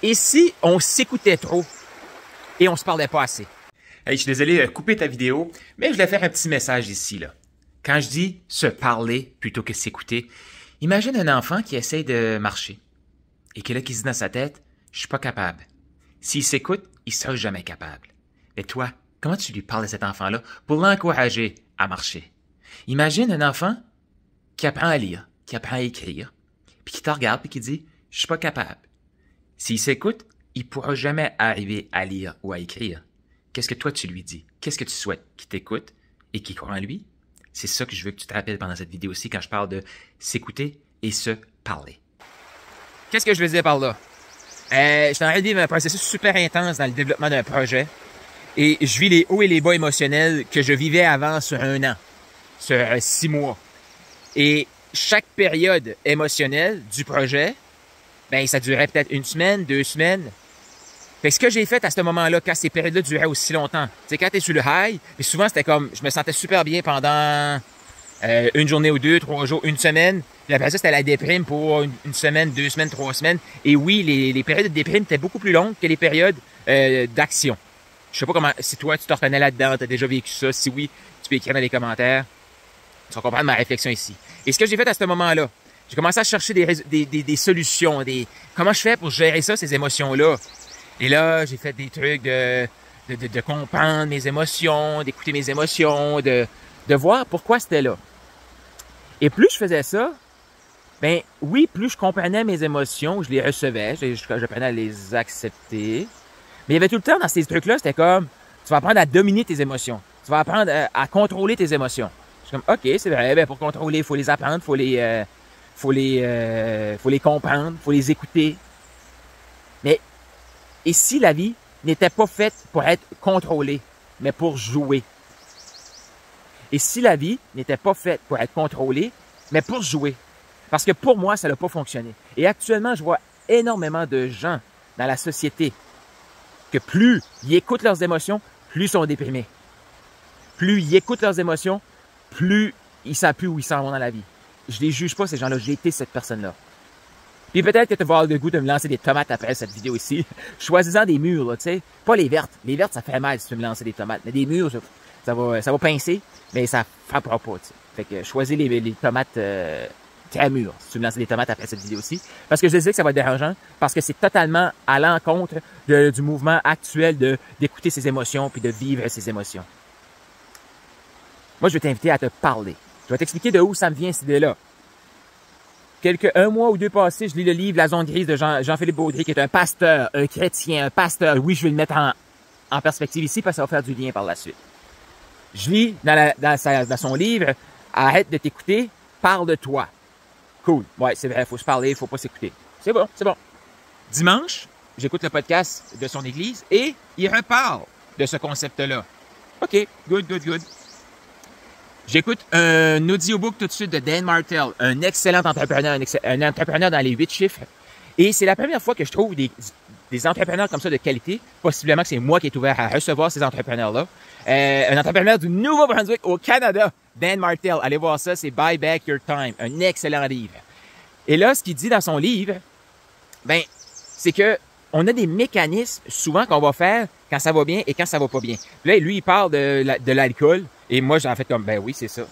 Et si on s'écoutait trop et on se parlait pas assez? Hey, je suis désolé de couper ta vidéo, mais je voulais faire un petit message ici, là. Quand je dis se parler plutôt que s'écouter, imagine un enfant qui essaye de marcher et qui se dit dans sa tête, je suis pas capable. S'il s'écoute, il sera jamais capable. Et toi, comment tu lui parles à cet enfant-là pour l'encourager à marcher? Imagine un enfant qui apprend à lire, qui apprend à écrire, puis qui te regarde et qui dit, je suis pas capable. S'il s'écoute, il pourra jamais arriver à lire ou à écrire. Qu'est-ce que toi tu lui dis? Qu'est-ce que tu souhaites? Qu'il t'écoute et qu'il croit en lui? C'est ça que je veux que tu te rappelles pendant cette vidéo aussi quand je parle de s'écouter et se parler. Qu'est-ce que je veux dire par là? Je suis en train de vivre un processus super intense dans le développement d'un projet et je vis les hauts et les bas émotionnels que je vivais avant sur 1 an, sur 6 mois. Et chaque période émotionnelle du projet, ben ça durait peut-être 1 semaine, 2 semaines. Fait que ce que j'ai fait à ce moment-là, quand ces périodes-là duraient aussi longtemps, tu sais, quand t'es sur le high, mais souvent c'était comme, je me sentais super bien pendant 1 journée ou 2, 3 jours, 1 semaine. Puis après ça, c'était la déprime pour 1 semaine, 2 semaines, 3 semaines. Et oui, les périodes de déprime étaient beaucoup plus longues que les périodes d'action. Je sais pas comment, si toi, tu te reconnais là-dedans, tu as déjà vécu ça. Si oui, tu peux écrire dans les commentaires. Tu vas comprendre ma réflexion ici. Et ce que j'ai fait à ce moment-là, j'ai commencé à chercher des solutions, comment je fais pour gérer ça, ces émotions-là. Et là, j'ai fait des trucs de comprendre mes émotions, d'écouter mes émotions, de voir pourquoi c'était là. Et plus je faisais ça, ben oui, plus je comprenais mes émotions, je les recevais, j'apprenais à les accepter. Mais il y avait tout le temps dans ces trucs-là, c'était comme, tu vas apprendre à dominer tes émotions. Tu vas apprendre à contrôler tes émotions. Je suis comme, OK, c'est vrai, ben pour contrôler, il faut les apprendre, faut les comprendre, faut les écouter. Mais, et si la vie n'était pas faite pour être contrôlée, mais pour jouer? Et si la vie n'était pas faite pour être contrôlée, mais pour jouer? Parce que pour moi, ça n'a pas fonctionné. Et actuellement, je vois énormément de gens dans la société que plus ils écoutent leurs émotions, plus ils sont déprimés. Plus ils écoutent leurs émotions, plus ils ne savent plus où ils s'en vont dans la vie. Je les juge pas, ces gens-là. J'ai été cette personne-là. Puis peut-être que tu vas avoir le goût de me lancer des tomates après cette vidéo ici. Choisissant des mûres, là, tu sais. Pas les vertes. Les vertes, ça fait mal si tu veux me lancer des tomates. Mais des mûres, ça va pincer, mais ça frappera pas, tu sais. Fait que choisis les tomates très mûres si tu veux me lancer des tomates après cette vidéo aussi. Parce que je sais que ça va être dérangeant. Parce que c'est totalement à l'encontre du mouvement actuel d'écouter ses émotions puis de vivre ses émotions. Moi, je vais t'inviter à te parler. Je vais t'expliquer de où ça me vient cette idée-là. 1 mois ou 2 passés, je lis le livre La zone grise de Jean-Philippe Baudry, qui est un pasteur, un chrétien, un pasteur. Oui, je vais le mettre en perspective ici parce que ça va faire du lien par la suite. Je lis dans son livre, arrête de t'écouter, parle de toi. Cool. Ouais, c'est vrai, il faut se parler, il faut pas s'écouter. C'est bon, c'est bon. Dimanche, j'écoute le podcast de son église et il reparle de ce concept-là. OK, good. J'écoute un audiobook tout de suite de Dan Martell, un excellent entrepreneur, un entrepreneur dans les 8 chiffres. Et c'est la première fois que je trouve des entrepreneurs comme ça de qualité. Possiblement que c'est moi qui est ouvert à recevoir ces entrepreneurs-là. Un entrepreneur du Nouveau-Brunswick au Canada, Dan Martell. Allez voir ça, c'est Buy Back Your Time, un excellent livre. Et là, ce qu'il dit dans son livre, ben, c'est que on a des mécanismes souvent qu'on va faire quand ça va bien et quand ça va pas bien. Puis là, lui, il parle de l'alcool. Et moi, j'en fais comme, ben oui, c'est ça.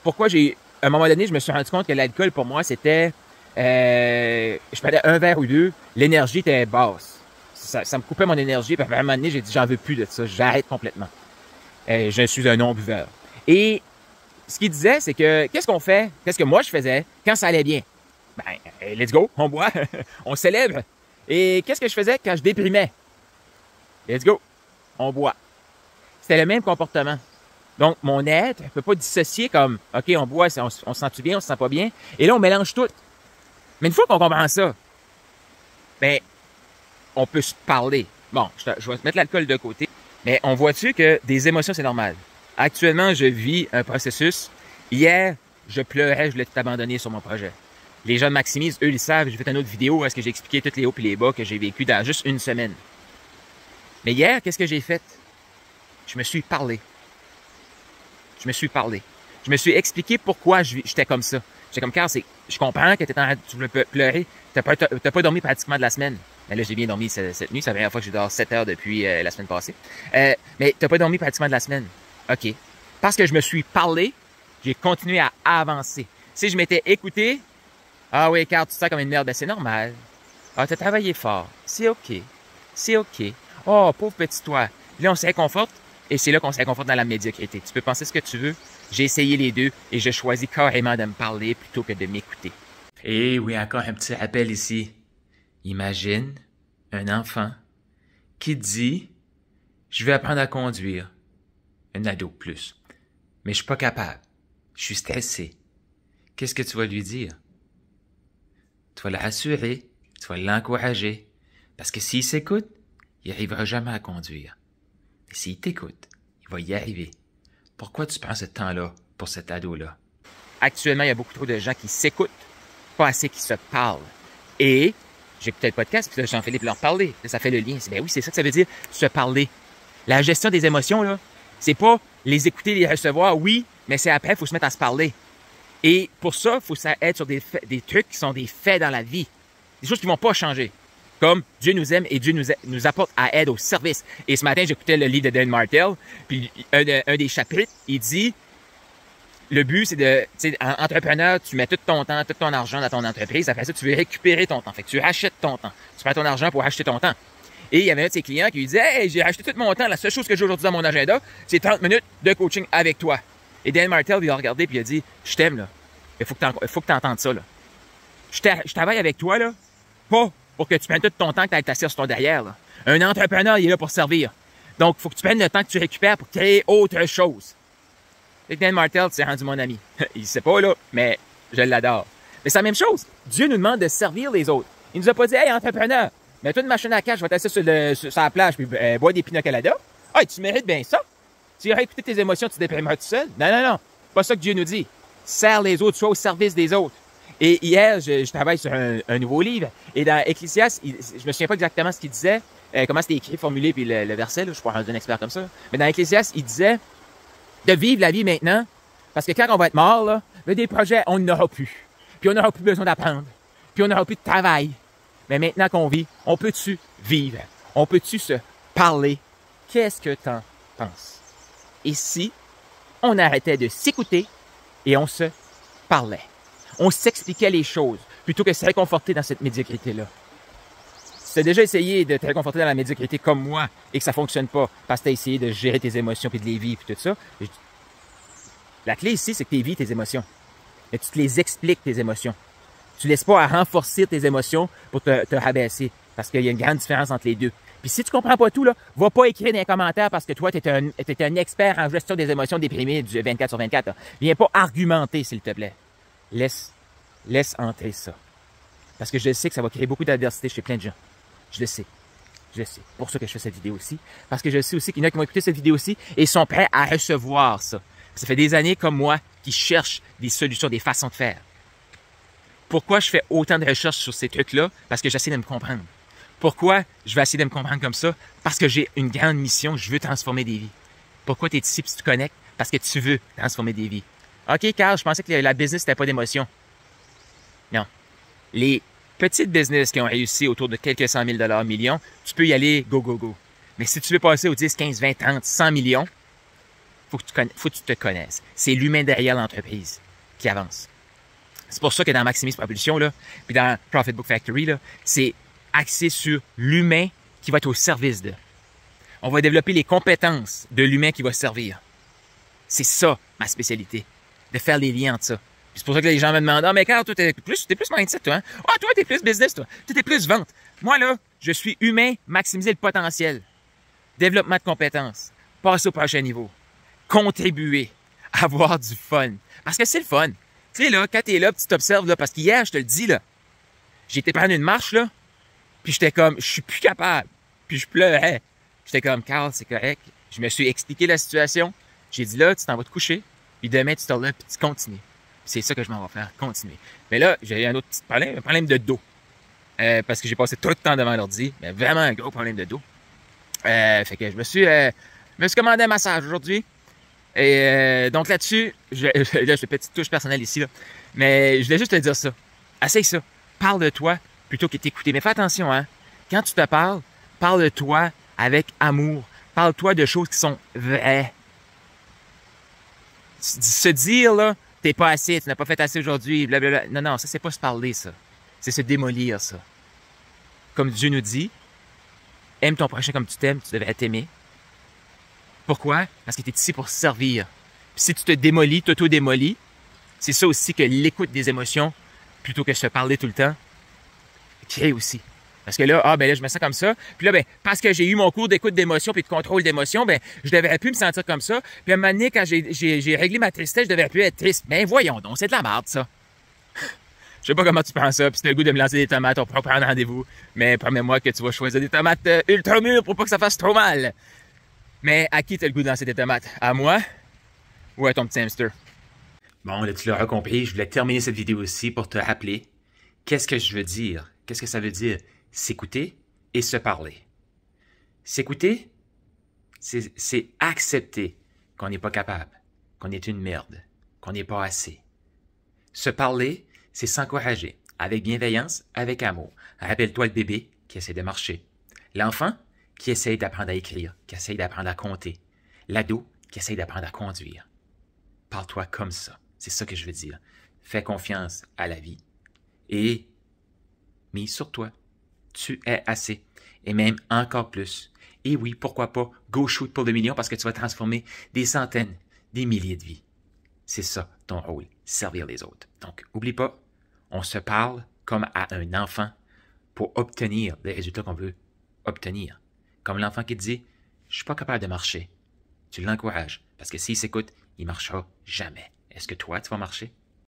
Pourquoi à un moment donné, je me suis rendu compte que l'alcool, pour moi, c'était, je prenais 1 verre ou 2, l'énergie était basse. Ça me coupait mon énergie, puis à un moment donné, j'ai dit, j'en veux plus de ça, j'arrête complètement. Je suis un non-buveur. Et ce qu'il disait, c'est que, qu'est-ce qu'on fait? Qu'est-ce que moi, je faisais quand ça allait bien? Ben, let's go, on boit, on célèbre. Et qu'est-ce que je faisais quand je déprimais? Let's go, on boit. C'était le même comportement. Donc, mon être ne peut pas dissocier comme, OK, on boit, on se sent-tu bien, on se sent pas bien. Et là, on mélange tout. Mais une fois qu'on comprend ça, ben, on peut se parler. Bon, je vais mettre l'alcool de côté. Mais on voit-tu que des émotions, c'est normal. Actuellement, je vis un processus. Hier, je pleurais, je voulais tout abandonner sur mon projet. Les gens de Maximise, eux, ils savent. J'ai fait une autre vidéo où est-ce que j'ai expliqué tous les hauts et les bas que j'ai vécu dans juste 1 semaine. Mais hier, qu'est-ce que j'ai fait? Je me suis parlé. Je me suis expliqué pourquoi j'étais comme ça. J'étais comme, Carl, je comprends que tu voulais pleurer. T'as pas dormi pratiquement de la semaine. Mais là, j'ai bien dormi cette nuit. C'est la première fois que je dors 7 heures depuis la semaine passée. Mais t'as pas dormi pratiquement de la semaine. OK. Parce que je me suis parlé, j'ai continué à avancer. Si je m'étais écouté, ah oui, Carl, tu te sens comme une merde, ben c'est normal. Ah, t'as travaillé fort. C'est OK. C'est OK. Oh, pauvre petit toi. Là, on se réconforte et c'est là qu'on se réconforte dans la médiocrité. Tu peux penser ce que tu veux. J'ai essayé les deux et je choisis carrément de me parler plutôt que de m'écouter. Et oui, encore un petit rappel ici. Imagine un enfant qui dit « Je vais apprendre à conduire. » Un ado plus. Mais je suis pas capable. Je suis stressé. Qu'est-ce que tu vas lui dire? Tu vas le rassurer, tu vas l'encourager. Parce que s'il s'écoute, il n'arrivera jamais à conduire. Et s'il t'écoute, il va y arriver. Pourquoi tu prends ce temps-là pour cet ado-là? Actuellement, il y a beaucoup trop de gens qui s'écoutent, pas assez qui se parlent. Et j'écoutais le podcast, puis là, Jean-Philippe leur parlait. Là, ça fait le lien. Ben oui, c'est ça que ça veut dire, se parler. La gestion des émotions, là, c'est pas les écouter, les recevoir, oui, mais c'est après, il faut se mettre à se parler. Et pour ça, il faut que ça aide sur des trucs qui sont des faits dans la vie. Des choses qui vont pas changer. Comme Dieu nous aime et Dieu nous apporte à aide au service. Et ce matin, j'écoutais le livre de Dan Martell, puis un des chapitres, il dit, le but, c'est de, tu sais, en entrepreneur, tu mets tout ton temps, tout ton argent dans ton entreprise. Après ça, tu veux récupérer ton temps. Fait que tu rachètes ton temps. Tu prends ton argent pour acheter ton temps. Et il y avait un de ses clients qui lui disait, hey, j'ai acheté tout mon temps. La seule chose que j'ai aujourd'hui dans mon agenda, c'est 30 minutes de coaching avec toi. Et Dan Martell, il a regardé puis il a dit, je t'aime, là. Il faut que tu entendes ça, là. Je travaille avec toi, là. Pas pour que tu prennes tout ton temps que tu ailles t'asseoir sur ton derrière, là. Un entrepreneur, il est là pour servir. Donc, il faut que tu prennes le temps que tu récupères pour créer autre chose. Et Dan Martell, c'est rendu mon ami. Il sait pas, là, mais je l'adore. Mais c'est la même chose. Dieu nous demande de servir les autres. Il nous a pas dit, hey, entrepreneur, mets-toi une machine à cash, je vais t'asseoir sur la plage puis boire des pina colada. Ah, tu mérites bien ça. Tu irais écouter tes émotions, tu te déprimeras tout seul. Non, non, non. C'est pas ça que Dieu nous dit. Sers les autres, sois au service des autres. Et hier, je travaille sur un nouveau livre. Et dans Ecclésiaste, je me souviens pas exactement ce qu'il disait, comment c'était écrit, formulé, puis le verset, là, je suis pas un expert comme ça. Mais dans Ecclésiaste, il disait de vivre la vie maintenant, parce que quand on va être mort, là, des projets, on n'aura plus. Puis on n'aura plus besoin d'apprendre. Puis on n'aura plus de travail. Mais maintenant qu'on vit, on peut-tu vivre? On peut-tu se parler? Qu'est-ce que t'en penses? Et si on arrêtait de s'écouter et on se parlait? On s'expliquait les choses plutôt que de se réconforter dans cette médiocrité-là. Si tu as déjà essayé de te réconforter dans la médiocrité comme moi et que ça ne fonctionne pas parce que tu as essayé de gérer tes émotions puis de les vivre et tout ça, la clé ici, c'est que tu vis tes émotions. Mais tu te les expliques, tes émotions. Tu ne laisses pas à renforcer tes émotions pour te rabaisser parce qu'il y a une grande différence entre les deux. Puis si tu comprends pas tout, là, va pas écrire dans les commentaires parce que toi, tu es un expert en gestion des émotions déprimées du 24 sur 24. Là. Viens pas argumenter, s'il te plaît. Laisse entrer ça. Parce que je sais que ça va créer beaucoup d'adversité chez plein de gens. Je le sais. Je le sais. Pour ça que je fais cette vidéo aussi. Parce que je sais aussi qu'il y en a qui vont écouter cette vidéo aussi et sont prêts à recevoir ça. Ça fait des années comme moi qui cherchent des solutions, des façons de faire. Pourquoi je fais autant de recherches sur ces trucs-là? Parce que j'essaie de me comprendre. Pourquoi je vais essayer de me comprendre comme ça? Parce que j'ai une grande mission, je veux transformer des vies. Pourquoi tu es ici et tu te connectes? Parce que tu veux transformer des vies. OK, Carl, je pensais que la business, c'était pas d'émotion. Non. Les petites business qui ont réussi autour de quelques 100 000 millions, tu peux y aller go, go, go. Mais si tu veux passer aux 10, 15, 20, 30, 100 millions, faut que tu te connaisses. C'est l'humain derrière l'entreprise qui avance. C'est pour ça que dans Maximise Propulsion, là, puis dans Profit Book Factory, là, c'est axé sur l'humain qui va être au service de. On va développer les compétences de l'humain qui va servir. C'est ça, ma spécialité. De faire les liens entre ça. C'est pour ça que les gens me demandent, ah, mais Carl, toi, t'es plus mindset, toi, hein? Ah, toi, t'es plus business, toi. Toi, t'es plus vente. Moi, là, je suis humain, maximiser le potentiel. Développement de compétences. Passer au prochain niveau. Contribuer. Avoir du fun. Parce que c'est le fun. Tu sais, là, quand t'es là, tu t'observes, là, parce qu'hier, je te le dis, là, j'ai été prendre une marche, là, puis j'étais comme, je suis plus capable. Puis je pleurais. J'étais comme, Carl, c'est correct. Je me suis expliqué la situation. J'ai dit, là, tu t'en vas te coucher. Puis demain, tu te relèves, puis tu continues. C'est ça que je m'en vais faire, continuer. Mais là, j'ai un autre petit problème, un problème de dos. Parce que j'ai passé trop de temps devant l'ordi, mais vraiment un gros problème de dos. Fait que je me suis commandé un massage aujourd'hui. Et donc là-dessus, là, j'ai une petite touche personnelle ici, là. Mais je voulais juste te dire ça. Essaye ça. Parle de toi plutôt que t'écouter. Mais fais attention, hein. Quand tu te parles, parle-toi avec amour. Parle-toi de choses qui sont vraies. Se dire, là, t'es pas assez, tu n'as pas fait assez aujourd'hui, blablabla. Non, non, ça, c'est pas se parler, ça. C'est se démolir, ça. Comme Dieu nous dit, aime ton prochain comme tu t'aimes, tu devrais t'aimer. Pourquoi? Parce que tu es ici pour servir. Puis si tu te démolis, t'auto-démolis, c'est ça aussi que l'écoute des émotions, plutôt que de se parler tout le temps, crée aussi. Parce que là, ben là, je me sens comme ça. Puis là, ben, parce que j'ai eu mon cours d'écoute d'émotion puis de contrôle d'émotion, ben, je devrais plus me sentir comme ça. Puis à un moment donné, quand j'ai réglé ma tristesse, je devrais plus être triste. Ben, voyons donc, c'est de la merde, ça. Je sais pas comment tu penses ça, puis si t'as le goût de me lancer des tomates, on pourra prendre rendez-vous. Mais promets-moi que tu vas choisir des tomates ultra mûres pour pas que ça fasse trop mal. Mais à qui t'as le goût de lancer des tomates? À moi ou à ton petit hamster? Bon, là, tu l'auras compris, je voulais terminer cette vidéo aussi pour te rappeler qu'est-ce que je veux dire. Qu'est-ce que ça veut dire? S'écouter et se parler. S'écouter, c'est accepter qu'on n'est pas capable, qu'on est une merde, qu'on n'est pas assez. Se parler, c'est s'encourager, avec bienveillance, avec amour. Rappelle-toi le bébé qui essaie de marcher. L'enfant qui essaie d'apprendre à écrire, qui essaie d'apprendre à compter. L'ado qui essaie d'apprendre à conduire. Parle-toi comme ça. C'est ça que je veux dire. Fais confiance à la vie. Et mise sur toi. Tu es assez. Et même encore plus. Et oui, pourquoi pas, go shoot pour le million parce que tu vas transformer des centaines, des milliers de vies. C'est ça ton rôle, servir les autres. Donc, oublie pas, on se parle comme à un enfant pour obtenir les résultats qu'on veut obtenir. Comme l'enfant qui te dit, je suis pas capable de marcher. Tu l'encourages parce que s'il s'écoute, il marchera jamais. Est-ce que toi, tu vas marcher?